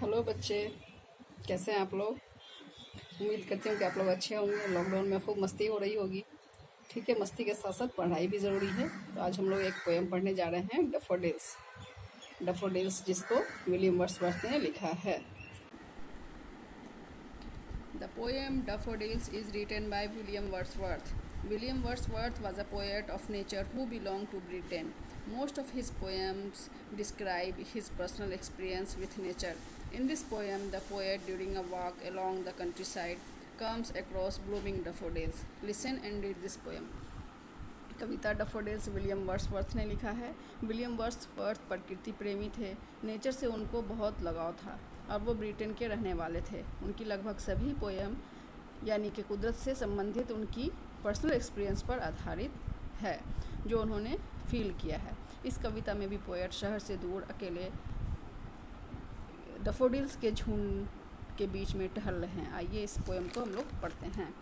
Hello बच्चे, कैसे हैं आप लोग। उम्मीद करती हूँ कि आप लोग अच्छे होंगे। लॉकडाउन में खूब मस्ती हो रही होगी। ठीक है, मस्ती के साथ साथ पढ़ाई भी ज़रूरी है। तो आज हम लोग एक पोएम पढ़ने जा रहे हैं, डैफोडिल्स। डैफोडिल्स जिसको विलियम वर्ड्सवर्थ ने लिखा है। The poem Daffodils is written by William Wordsworth. William Wordsworth was a poet of nature who belonged to Britain. Most of his poems describe his personal experience with nature. In this poem, the poet, during a walk along the countryside, comes across blooming daffodils. Listen and read this poem. Kavita daffodils William Wordsworth ने लिखा है। William Wordsworth प्रकृति प्रेमी थे। Nature से उनको बहुत लगाव था और वो ब्रिटेन के रहने वाले थे। उनकी लगभग सभी पोएम यानी कि कुदरत से संबंधित उनकी पर्सनल एक्सपीरियंस पर आधारित है, जो उन्होंने फील किया है। इस कविता में भी पोएट शहर से दूर अकेले डैफोडिल्स के झुंड के बीच में टहल रहे हैं। आइए इस पोएम को हम लोग पढ़ते हैं।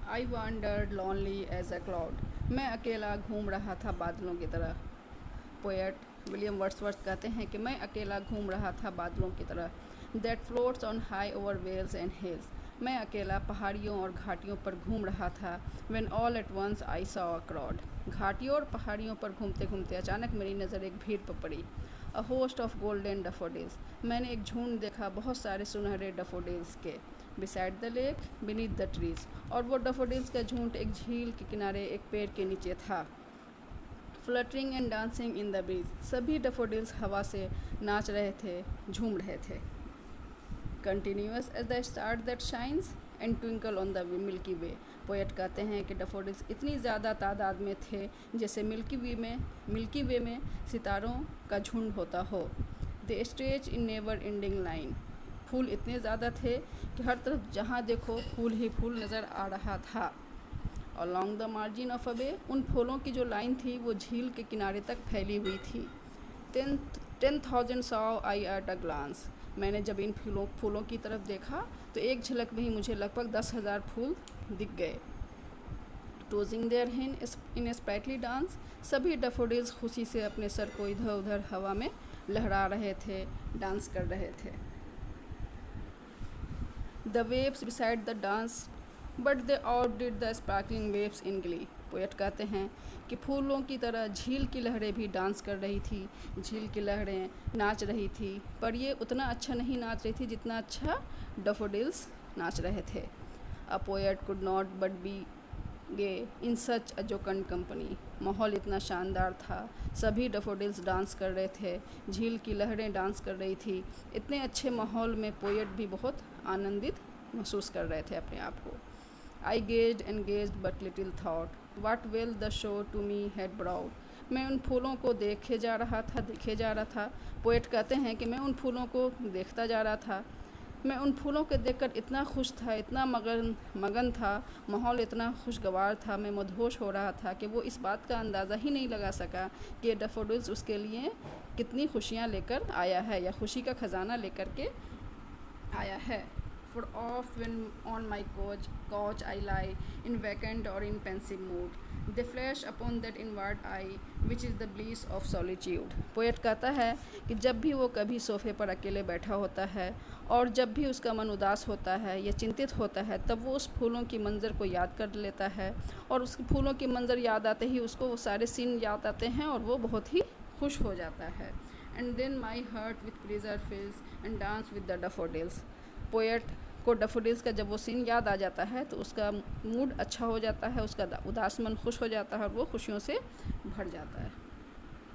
I wandered lonely as a cloud. मैं अकेला घूम रहा था बादलों की तरह। पोएट विलियम वर्ड्सवर्थ कहते हैं कि मैं अकेला घूम रहा था बादलों की तरह। That floats on high over vales and hills. मैं अकेला पहाड़ियों और घाटियों पर घूम रहा था। When all at once I saw a crowd. घाटियों और पहाड़ियों पर घूमते घूमते अचानक मेरी नज़र एक भीड़ पर पड़ी। A host of golden daffodils. मैंने एक झुंड देखा बहुत सारे सुनहरे डैफोडिल्स के। Beside the lake, beneath the trees. और वो डैफोडिल्स का झुंड एक झील के किनारे एक पेड़ के नीचे था। Fluttering and dancing in the breeze. सभी डैफोडिल्स हवा से नाच रहे थे, झूम रहे थे। Continuous as the star that shines and twinkle on the milky way. Poet कहते हैं कि डैफोडिल्स इतनी ज़्यादा तादाद में थे जैसे मिल्की वे में सितारों का झुंड होता हो। They stretch in never ending line. फूल इतने ज़्यादा थे कि हर तरफ जहाँ देखो फूल ही फूल नज़र आ रहा था। Along the margin of a bay, उन फूलों की जो लाइन थी वो झील के किनारे तक फैली हुई थी। 10,000 saw I at a glance. मैंने जब इन फूलों की तरफ देखा तो एक झलक में ही मुझे लगभग 10,000 फूल दिख गए। Tossing their head in a sprightly dance. सभी डैफोडिल्स खुशी से अपने सर को इधर उधर हवा में लहरा रहे थे, डांस कर रहे थे। The waves beside the dance, but they outdid the sparkling waves in glee. Poet कहते हैं कि फूलों की तरह झील की लहरें भी डांस कर रही थी, झील की लहरें नाच रही थी, पर ये उतना अच्छा नहीं नाच रही थी जितना अच्छा डैफोडिल्स नाच रहे थे। A poet could not but be gay in such a jocund company. माहौल इतना शानदार था, सभी डैफोडिल्स डांस कर रहे थे, झील की लहरें डांस कर रही थी। इतने अच्छे माहौल में पोएट भी बहुत आनंदित महसूस कर रहे थे अपने आप को। I gazed and gazed but little thought what will the show to me had brought. मैं उन फूलों को देखे जा रहा था। पोएट कहते हैं कि मैं उन फूलों को देखता जा रहा था। मैं उन फूलों को देखकर इतना खुश था, इतना मगन था, माहौल इतना खुशगवार था, मैं मदहोश हो रहा था कि वो इस बात का अंदाज़ा ही नहीं लगा सका कि डैफोडिल्स उसके लिए कितनी खुशियाँ लेकर आया है या खुशी का ख़जाना लेकर के आया है। For off when on my couch I lie, in vacant or in pensive mood, they flash upon that inward eye, which is the bliss of solitude. Poet कहता है कि जब भी वो कभी सोफे पर अकेले बैठा होता है और जब भी उसका मन उदास होता है या चिंतित होता है, तब वो उस फूलों की मंज़र को याद कर लेता है और उस फूलों की मंज़र याद आते ही उसको वो सारे सीन याद आते हैं और वो बहुत ही खुश हो जाता है। And then my heart with pleasure fills and dance with the daffodils. Poet को डैफोडिल्स का जब वो सीन याद आ जाता है तो उसका मूड अच्छा हो जाता है, उसका उदास मन खुश हो जाता है और वो खुशियों से भर जाता है।